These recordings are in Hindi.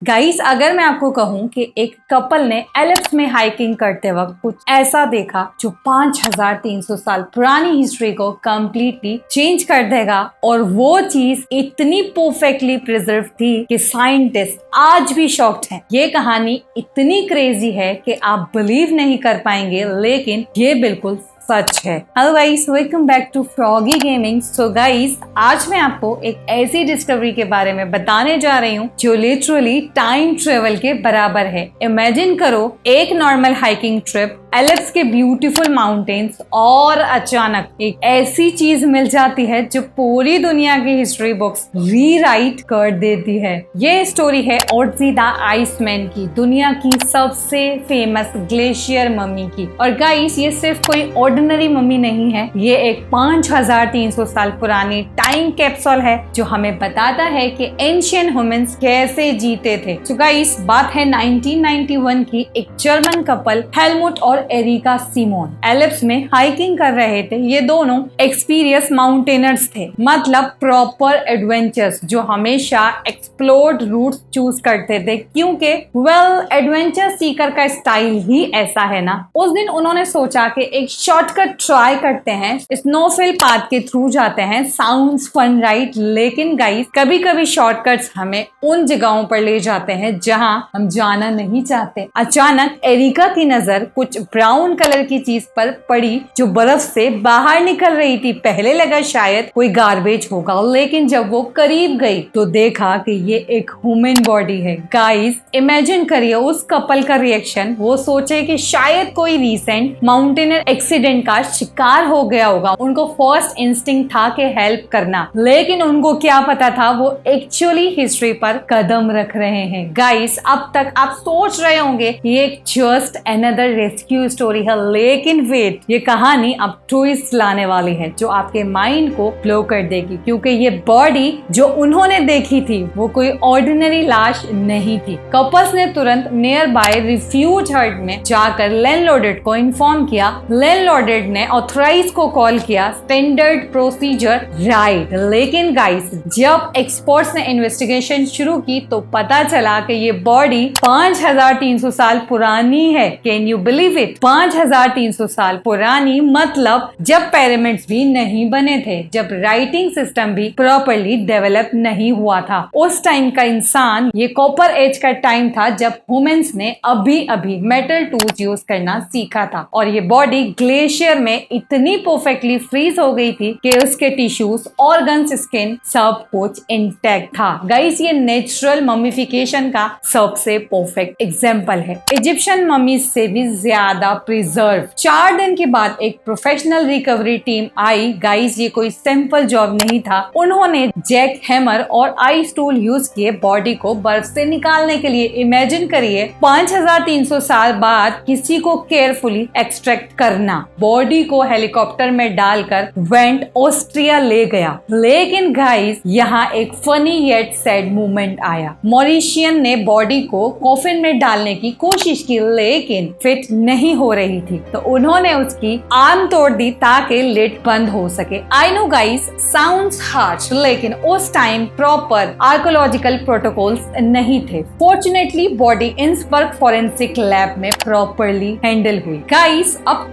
गाइस, अगर मैं आपको कहूं कि एक कपल ने एल्प्स में हाइकिंग करते वक्त कुछ ऐसा देखा जो 5300 साल पुरानी हिस्ट्री को कंप्लीटली चेंज कर देगा, और वो चीज इतनी परफेक्टली प्रिजर्व थी कि साइंटिस्ट आज भी शॉक्ड हैं। ये कहानी इतनी क्रेजी है कि आप बिलीव नहीं कर पाएंगे, लेकिन ये बिल्कुल सच है। Hello guys, welcome back to Froggy Gaming. So guys, आज मैं आपको एक ऐसी डिस्कवरी के बारे में बताने जा रही हूँ जो लिटरली टाइम ट्रेवल के बराबर है। इमेजिन करो, एक नॉर्मल हाइकिंग ट्रिप, एल्प्स के ब्यूटीफुल माउंटेन्स, और अचानक एक ऐसी चीज मिल जाती है जो पूरी दुनिया की हिस्ट्री बुक्स रीराइट कर देती है। ये स्टोरी है ओड्जी द आइसमैन की, दुनिया की सबसे फेमस ग्लेशियर मम्मी की। और गाइस, ये सिर्फ कोई ऑर्डिनरी मम्मी नहीं है, ये एक 5300 साल पुरानी टाइम कैप्सूल है जो हमें बताता है कि एंशिएंट ह्यूमंस कैसे जीते थे। तो गाइस, बात है 1991 की। एक जर्मन कपल हेलमुट और एरिका सिमोन एल्प्स में हाइकिंग कर रहे थे। ये दोनों एक्सपीरियंस माउंटेनर्स थे, मतलब प्रॉपर एडवेंचर्स जो हमेशा एक्सप्लोर्ड रूट्स चूज करते थे, क्योंकि एडवेंचर सीकर का स्टाइल ही ऐसा है ना। उस दिन उन्होंने सोचा कि एक शॉर्टकट ट्राई करते हैं, स्नोफिल पाथ के थ्रू जाते हैं। Sounds fun, right? लेकिन गाइस, कभी कभी शॉर्टकट्स हमें उन जगहों पर ले जाते हैं जहां हम जाना नहीं चाहते। अचानक एरिका की नजर कुछ ब्राउन कलर की चीज पर पड़ी जो बर्फ से बाहर निकल रही थी। पहले लगा शायद कोई गार्बेज होगा, लेकिन जब वो करीब गई तो देखा कि ये एक ह्यूमन बॉडी है। गाइस, इमेजिन करिए उस कपल का रिएक्शन। वो सोचे कि शायद कोई रीसेंट माउंटेनर एक्सीडेंट का शिकार हो गया होगा। उनको फर्स्ट इंस्टिंक्ट था कि हेल्प करना, लेकिन उनको क्या पता था वो एक्चुअली हिस्ट्री पर कदम रख रहे हैं। गाइस, अब तक आप सोच रहे होंगे ये एक जस्ट अनदर रेस्क्यू स्टोरी है, लेकिन वेट, ये कहानी अब ट्विस्ट लाने वाली है जो आपके माइंड को ब्लो कर देगी, क्योंकि ये बॉडी जो उन्होंने देखी थी वो कोई ऑर्डिनरी लाश नहीं थी। कपल्स ने तुरंत नियर बाय रिफ्यूज हट में जाकर लैंडलॉर्ड को इन्फॉर्म किया। लैंडलॉर्ड ने ऑथराइज को कॉल किया, स्टैंडर्ड प्रोसीजर, राइट। लेकिन गाइस, जब एक्सपर्ट्स ने इन्वेस्टिगेशन शुरू की तो पता चला कि ये बॉडी 5300 साल पुरानी है। Can you believe it? 5300 साल पुरानी, मतलब जब पिरामिड्स भी नहीं बने थे, जब राइटिंग सिस्टम भी प्रॉपर्ली डेवलप नहीं हुआ था। उस टाइम का इंसान, ये कॉपर एज का टाइम था जब ह्यूमंस ने अभी अभी मेटल टूल्स यूज करना सीखा था। और ये बॉडी ग्लेशियर में इतनी परफेक्टली फ्रीज हो गई थी कि उसके टिश्यूज, ऑर्गन्स, स्किन सब कुछ इंटैक्ट था। गाइस, ये नेचुरल मम्मीफिकेशन का सबसे परफेक्ट एग्जांपल है। इजिप्शियन मम्मीज से भी ज्यादा प्रिजर्व। 4 दिन के बाद एक प्रोफेशनल रिकवरी टीम आई। गाइस, ये कोई सिंपल जॉब नहीं था। उन्होंने जैक हैमर और आइस टूल यूज किए बॉडी को बर्फ से निकालने के लिए। इमेजिन करिए 5300 साल बाद किसी को केयरफुली एक्सट्रैक्ट करना। बॉडी को हेलीकॉप्टर में डालकर वेंट ऑस्ट्रिया ले गया। लेकिन गाइस, यहाँ एक फनी येट सैड मूवमेंट आया। मॉरिशियन ने बॉडी को कॉफिन में डालने की कोशिश की, लेकिन फिट नहीं हो रही थी, तो उन्होंने उसकी आर्म तोड़ दी ताकि लिड बंद हो सके। I know guys, sounds harsh, लेकिन उस टाइम प्रॉपर आर्कोलॉजिकल प्रोटोकॉल्स नहीं थे। फॉर्चुनेटली बॉडी इंसबर्ग फॉरेंसिक लैब में प्रॉपरली हैंडल हुई। गाइस, अब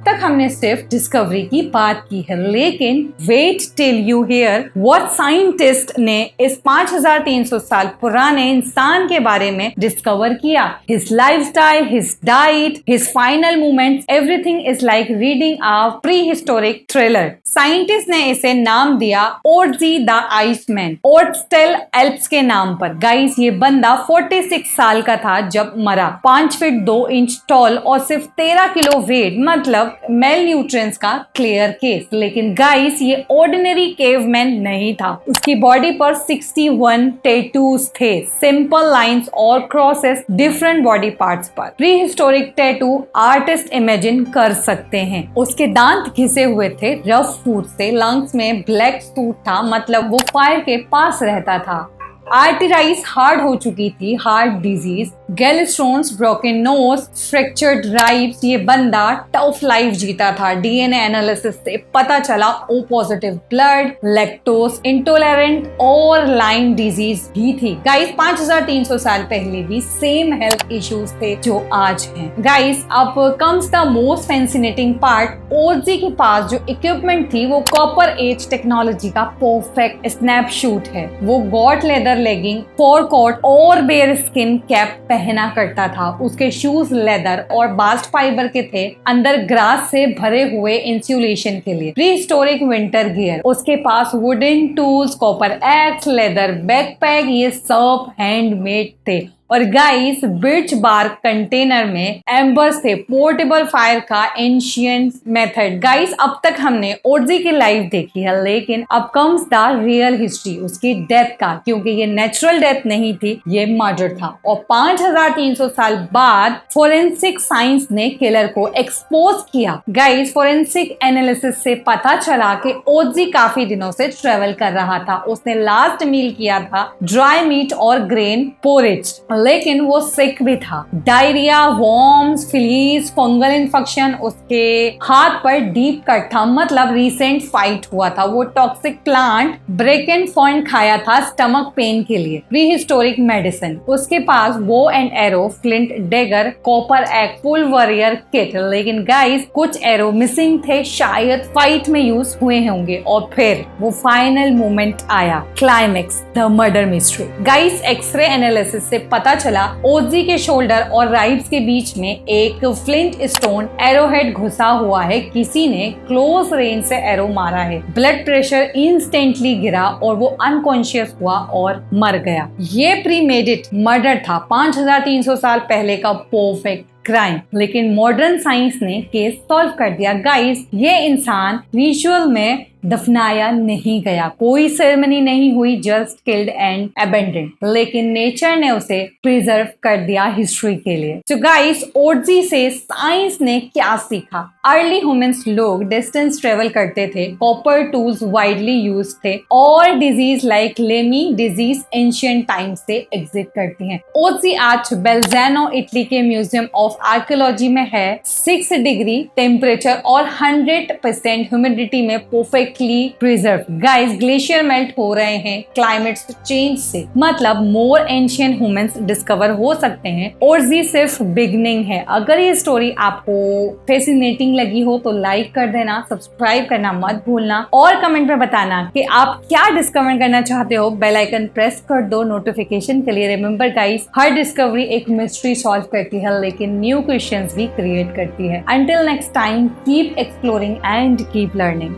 तक हमने सिर्फ डिस्कवरी की बात की है, लेकिन wait till you hear what scientist ने इस 5300 साल पुराने इंसान के बारे में डिस्कवर किया। His lifestyle, his diet, his final movements, everything is like reading a pre historic thriller. Scientist ने इसे नाम दिया ओड्जी द आइसमैन, ओड्स्टेल एल्प्स के नाम पर। गाइस, ये बंदा 46 साल का था जब मरा। 5 फीट 2 इंच टॉल और सिर्फ 13 किलो वेट, मतलब मेल न्यूट्रिएंट्स का क्लियर केस। लेकिन गाइस, ये ऑर्डिनरी केवमैन नहीं था। उसकी बॉडी पर 61 टैटूज थे, सिंपल लाइंस और क्रॉसेस डिफरेंट बॉडी पार्ट्स पर। Pre historic tattoo artist imagine कर सकते हैं। उसके दांत घिसे हुए थे रफ फूड से। लंग्स में ब्लैक सूट था, मतलब वो फायर के पास रहता था। आर्टराइज हार्ड हो चुकी थी, heart disease, gallstones, broken nose, fractured ribs. ये बंदा टफ लाइफ जीता था। डीएनए एनालिसिस से पता चला O positive blood, lactose intolerant और लाइम डिजीज भी थी। गाइस 5300 साल पहले भी सेम हेल्थ इश्यूज थे जो आज हैं। गाइस अब comes the most fascinating part. Ötzi के पास जो इक्विपमेंट थी वो कॉपर एज टेक्नोलॉजी का परफेक्ट स्नैपशॉट है। वो गॉट लेदर लेगिंग, फोरकोट और बेयर स्किन कैप पहना करता था। उसके शूज लेदर और बास्ट फाइबर के थे, अंदर ग्रास से भरे हुए इंसुलेशन के लिए। प्री हिस्टोरिक विंटर गियर, उसके पास wooden tools, copper axe, leather backpack, ये सब हैंडमेड थे। और गाइस बिर्च बार्क कंटेनर में एम्बर्स थे, पोर्टेबल फायर का एंशियंट मेथड। गाइस अब तक हमने ओजी की लाइफ देखी है, लेकिन अब कम्स द रियल हिस्ट्री उसकी डेथ का, क्योंकि ये नेचुरल डेथ नहीं थी, ये मर्डर था। और 5300 साल बाद फोरेंसिक साइंस ने किलर को एक्सपोज किया। गाइस फोरेंसिक एनालिसिस से पता चला कि ओजी काफी दिनों से ट्रेवल कर रहा था। उसने लास्ट मील किया था ड्राई मीट और ग्रेन पोरेज, लेकिन वो सिक भी था। Diarrhoea, worms, fleas, fungal infection. उसके हाथ पर डीप कट था, मतलब रिसेंट फाइट हुआ था। वो टॉक्सिक प्लांट ब्रेकन फॉइंट खाया था स्टमक पेन के लिए। प्री हिस्टोरिक मेडिसिन, उसके पास bow and arrow, flint dagger, copper axe, full warrior kit. लेकिन गाइस कुछ एरो मिसिंग थे, शायद फाइट में यूज हुए होंगे। और फिर वो फाइनल मोमेंट आया, climax, the murder mystery. Guys X ray analysis से पता चला ओजी के शोल्डर और राइब्स के बीच में एक फ्लिंट स्टोन एरोहेड घुसा हुआ है। किसी ने क्लोज रेंज से एरो मारा है। ब्लड प्रेशर इंस्टेंटली गिरा और वो अनकॉन्शियस हुआ और मर गया। ये प्रीमेडिट मर्डर था, 5300 साल पहले का परफेक्ट क्राइम। लेकिन मॉडर्न साइंस ने केस सॉल्व कर दिया। गाइस ये इंसान रिचुअल में दफनाया नहीं गया, कोई सेरेमनी नहीं हुई, जस्ट किल्ड एंड अबेंडेंड। लेकिन नेचर ने उसे प्रिजर्व कर दिया हिस्ट्री के लिए। तो गाइस ओजी से साइंस ने क्या सीखा? अर्ली ह्यूमंस लोग डिस्टेंस ट्रेवल करते थे, कॉपर टूल्स वाइडली यूज थे और disease like Lyme disease ancient time से एग्जिस्ट करती हैं। ओजी आज बेल्जानो इटली के म्यूजियम ऑफ आर्कियोलॉजी में है। 6 डिग्री टेम्परेचर और 100% ह्यूमिडिटी में perfectly preserve. Guys glacier melt हो रहे हैं क्लाइमेट चेंज से, मतलब मोर एंशिएंट ह्यूमंस डिस्कवर हो सकते हैं। ओजी सिर्फ बिगनिंग है। अगर ये स्टोरी आपको फैसिनेटिंग लगी हो तो लाइक कर देना, सब्सक्राइब करना मत भूलना और कमेंट में बताना कि आप क्या डिस्कवर करना चाहते हो। बेल आइकन प्रेस कर दो नोटिफिकेशन के लिए। रिमेंबर गाइस हर डिस्कवरी एक मिस्ट्री सॉल्व करती है, लेकिन न्यू क्वेश्चंस भी क्रिएट करती है। Until next time, keep exploring and keep learning.